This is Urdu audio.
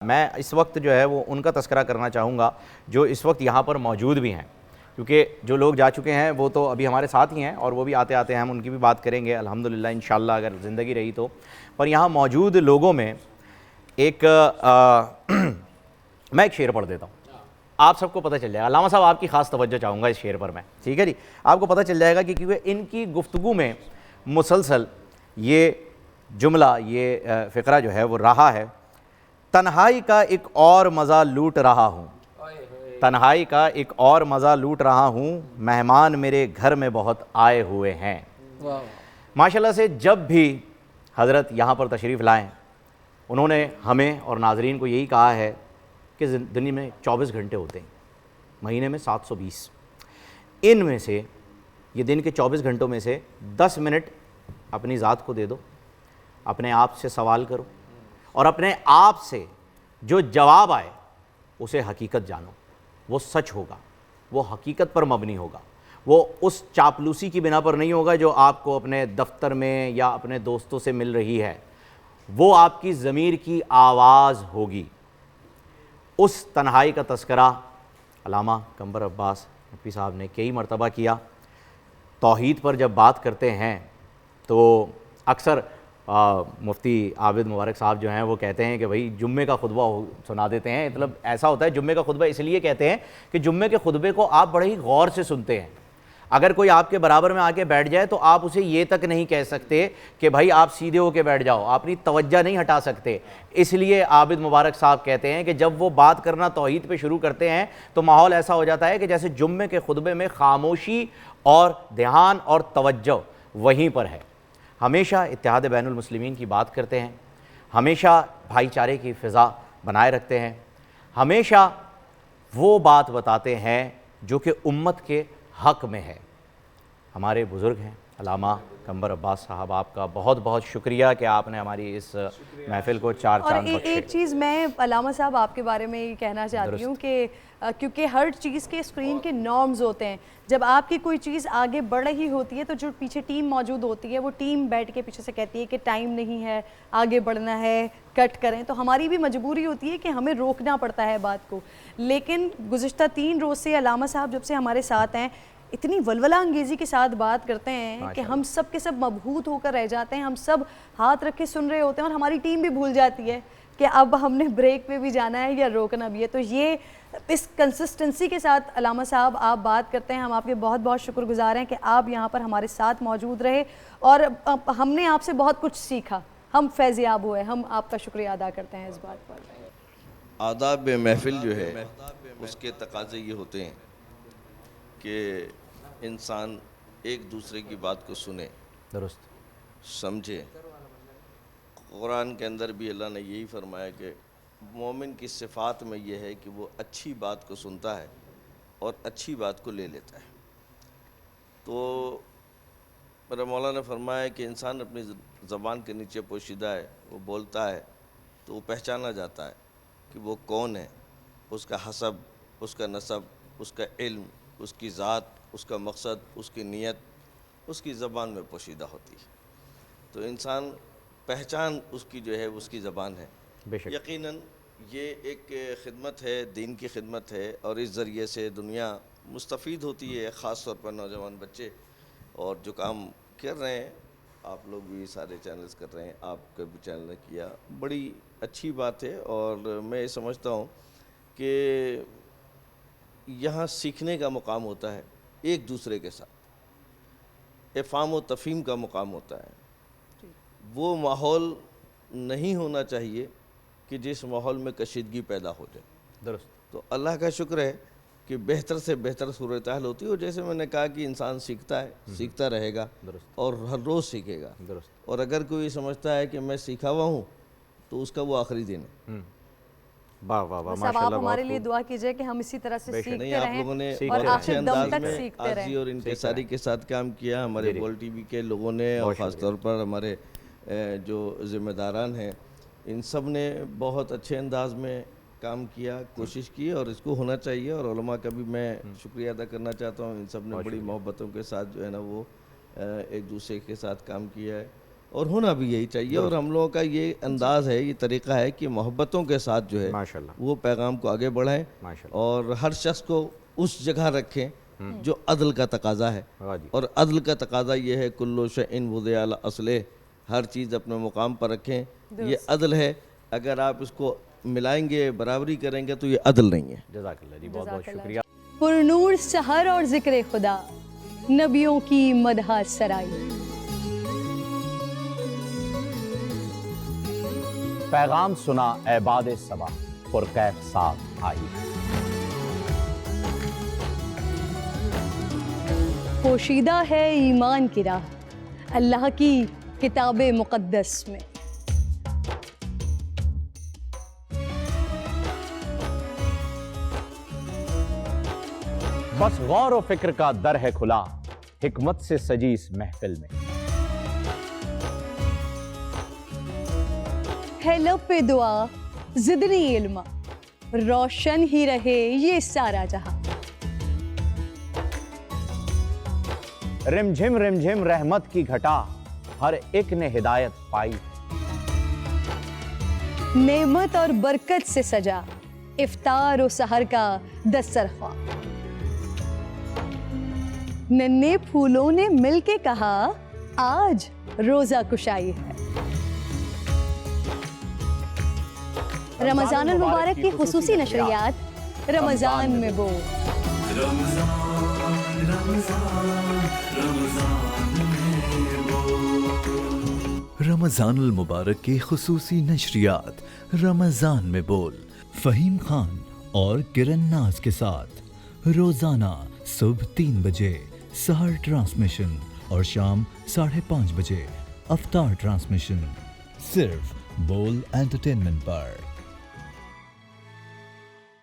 میں اس وقت جو ہے وہ ان کا تذکرہ کرنا چاہوں گا جو اس وقت یہاں پر موجود بھی ہیں، کیونکہ جو لوگ جا چکے ہیں وہ تو ابھی ہمارے ساتھ ہی ہیں اور وہ بھی آتے آتے ہیں، ہم ان کی بھی بات کریں گے الحمدللہ انشاءاللہ اگر زندگی رہی تو۔ پر یہاں موجود لوگوں میں ایک میں ایک شعر پڑھ دیتا ہوں، آپ سب کو پتہ چل جائے گا۔ علامہ صاحب آپ کی خاص توجہ چاہوں گا اس شعر پر میں، ٹھیک ہے جی؟ آپ کو پتہ چل جائے گا کہ کیونکہ ان کی گفتگو میں مسلسل یہ جملہ، یہ فقرہ جو ہے وہ رہا ہے، تنہائی کا ایک اور مزہ لوٹ رہا ہوں، تنہائی کا ایک اور مزہ لوٹ رہا ہوں، مہمان میرے گھر میں بہت آئے ہوئے ہیں۔ ماشاءاللہ سے جب بھی حضرت یہاں پر تشریف لائیں، انہوں نے ہمیں اور ناظرین کو یہی کہا ہے کہ دن میں 24 گھنٹے ہوتے ہیں، مہینے میں 720، ان میں سے یہ دن کے 24 گھنٹوں میں سے 10 منٹ اپنی ذات کو دے دو، اپنے آپ سے سوال کرو اور اپنے آپ سے جو جواب آئے اسے حقیقت جانو، وہ سچ ہوگا، وہ حقیقت پر مبنی ہوگا، وہ اس چاپلوسی کی بنا پر نہیں ہوگا جو آپ کو اپنے دفتر میں یا اپنے دوستوں سے مل رہی ہے، وہ آپ کی ضمیر کی آواز ہوگی۔ اس تنہائی کا تذکرہ علامہ قمر عباس نقوی صاحب نے کئی مرتبہ کیا۔ توحید پر جب بات کرتے ہیں تو اکثر مفتی عابد مبارک صاحب جو ہیں وہ کہتے ہیں کہ بھئی جمعے کا خطبہ سنا دیتے ہیں، مطلب ایسا ہوتا ہے جمعے کا خطبہ اس لیے کہتے ہیں کہ جمعے کے خطبے کو آپ بڑے ہی غور سے سنتے ہیں۔ اگر کوئی آپ کے برابر میں آ کے بیٹھ جائے تو آپ اسے یہ تک نہیں کہہ سکتے کہ بھائی آپ سیدھے ہو کے بیٹھ جاؤ، آپ اپنی توجہ نہیں ہٹا سکتے۔ اس لیے عابد مبارک صاحب کہتے ہیں کہ جب وہ بات کرنا توحید پہ شروع کرتے ہیں تو ماحول ایسا ہو جاتا ہے کہ جیسے جمعے کے خطبے میں خاموشی اور دھیان اور توجہ وہیں پر ہے۔ ہمیشہ اتحاد بین المسلمین کی بات کرتے ہیں، ہمیشہ بھائی چارے کی فضا بنائے رکھتے ہیں، ہمیشہ وہ بات بتاتے ہیں جو کہ امت کے حق میں ہے۔ ہمارے بزرگ ہیں علامہ قمر عباس صاحب، آپ کا بہت بہت شکریہ کہ آپ نے ہماری اس محفل کو چار چاند بخشے۔ اور ایک چیز میں علامہ صاحب آپ کے بارے میں یہ کہنا چاہتی ہوں کہ کیونکہ ہر چیز کے اسکرین کے نارمز ہوتے ہیں، جب آپ کی کوئی چیز آگے بڑھ رہی ہوتی ہے تو جو پیچھے ٹیم موجود ہوتی ہے وہ ٹیم بیٹھ کے پیچھے سے کہتی ہے کہ ٹائم نہیں ہے، آگے بڑھنا ہے، کٹ کریں، تو ہماری بھی مجبوری ہوتی ہے کہ ہمیں روکنا پڑتا ہے بات کو۔ لیکن گزشتہ 3 روز سے علامہ صاحب جب سے ہمارے ساتھ ہیں اتنی ولولہ انگیزی کے ساتھ بات کرتے ہیں کہ ہم سب کے سب مبہوت ہو کر رہ جاتے ہیں، ہم سب ہاتھ رکھ کے سن رہے ہوتے ہیں اور ہماری ٹیم بھی بھول جاتی ہے کہ اب ہم نے بریک پہ بھی جانا ہے یا روکنا بھی ہے۔ تو یہ اس کنسسٹنسی کے ساتھ علامہ صاحب آپ بات کرتے ہیں، ہم آپ کے بہت بہت شکر گزار ہیں کہ آپ یہاں پر ہمارے ساتھ موجود رہے اور ہم نے آپ سے بہت کچھ سیکھا، ہم فیضیاب ہوئے، ہم آپ کا شکریہ ادا کرتے ہیں اس بات پر۔ آداب محفل جو ہے اس کے تقاضے یہ ہوتے ہیں کہ انسان ایک دوسرے کی بات کو سنے، درست سمجھے۔ قرآن کے اندر بھی اللہ نے یہی فرمایا کہ مومن کی صفات میں یہ ہے کہ وہ اچھی بات کو سنتا ہے اور اچھی بات کو لے لیتا ہے۔ تو میرا مولا نے فرمایا کہ انسان اپنی زبان کے نیچے پوشیدہ ہے، وہ بولتا ہے تو وہ پہچانا جاتا ہے کہ وہ کون ہے، اس کا حسب، اس کا نسب، اس کا علم، اس کی ذات، اس کا مقصد، اس کی نیت اس کی زبان میں پوشیدہ ہوتی ہے۔ تو انسان پہچان اس کی جو ہے اس کی زبان ہے۔ بے شک یقیناً یہ ایک خدمت ہے، دین کی خدمت ہے، اور اس ذریعے سے دنیا مستفید ہوتی ہے، خاص طور پر نوجوان بچے۔ اور جو کام کر رہے ہیں آپ لوگ بھی سارے چینلز کر رہے ہیں، آپ کا بھی چینل نے کیا، بڑی اچھی بات ہے۔ اور میں یہ سمجھتا ہوں کہ یہاں سیکھنے کا مقام ہوتا ہے ایک دوسرے کے ساتھ، افہام و تفہیم کا مقام ہوتا ہے۔ وہ ماحول نہیں ہونا چاہیے کہ جس ماحول میں کشیدگی پیدا ہو جائے۔ درست تو اللہ کا شکر ہے کہ بہتر سے بہتر صورتحال ہوتی ہے، اور جیسے میں نے کہا کہ انسان سیکھتا ہے، سیکھتا رہے گا اور ہر روز سیکھے گا۔ درست اور اگر کوئی سمجھتا ہے کہ میں سیکھا ہوا ہوں تو اس کا وہ آخری دن ہے۔ واہ واہ واہ بس اب ماشاءاللہ، آپ ہمارے بہت لیے خوب۔ دعا کیجئے کہ ہم اسی طرح سے نہیں، سیکھتے آپ رہیں لوگوں نے اور بہت اچھے آخر دم انداز تک میں سیکھتے عاجزی رہیں۔ اور انکساری کے ساتھ کام کیا ہمارے گول ٹی وی کے لوگوں نے، اور خاص طور پر ہمارے جو ذمہ داران ہیں، ان سب نے بہت اچھے انداز میں کام کیا، کوشش کی، اور اس کو ہونا چاہیے۔ اور علماء کا بھی میں شکریہ ادا کرنا چاہتا ہوں، ان سب نے بڑی محبتوں کے ساتھ جو ہے نا وہ ایک دوسرے کے ساتھ کام کیا ہے۔ اور ہونا بھی یہی چاہیے. اور ہم لوگوں کا یہ انداز ہے, یہ طریقہ ہے کہ محبتوں کے ساتھ جو ہے ماشاءاللہ وہ پیغام کو آگے بڑھائیں ماشاءاللہ. اور ہر شخص کو اس جگہ رکھیں جو عدل کا تقاضا ہے. ہاں جی اور عدل کا تقاضا یہ ہے کلو شیء وضع علی اصلہ, ہر چیز اپنے مقام پر رکھیں, یہ عدل ہے. اگر آپ اس کو ملائیں گے, برابری کریں گے تو یہ عدل نہیں ہے. جزاک اللہ جی, بہت بہت شکریہ. پر نور سحر اور ذکر خدا, نبیوں کی مدح سرائی. پیغام سنا اے باد صبا, پرکیف ساتھ آئی. پوشیدہ ہے ایمان کی راہ اللہ کی کتاب مقدس میں. بس غور و فکر کا در ہے کھلا, حکمت سے سجی اس محفل میں. ہے لب پہ دعا زدنی علما, روشن ہی رہے یہ سارا جہاں. رم جھم رحمت کی گھٹا, ہر ایک نے ہدایت پائی. نعمت اور برکت سے سجا افطار و سحر کا دسترخوان. ننھے پھولوں نے مل کے کہا آج روزہ کشائی ہے. رمضان المبارک کی خصوصی نشریات رمضان میں بو. رمضان المبارک کی خصوصی نشریات رمضان میں بول, فہیم خان اور کرن ناز کے ساتھ روزانہ صبح 3 بجے سحر ٹرانسمیشن اور شام 5:30 بجے افطار ٹرانسمیشن, صرف بول انٹرٹینمنٹ پر.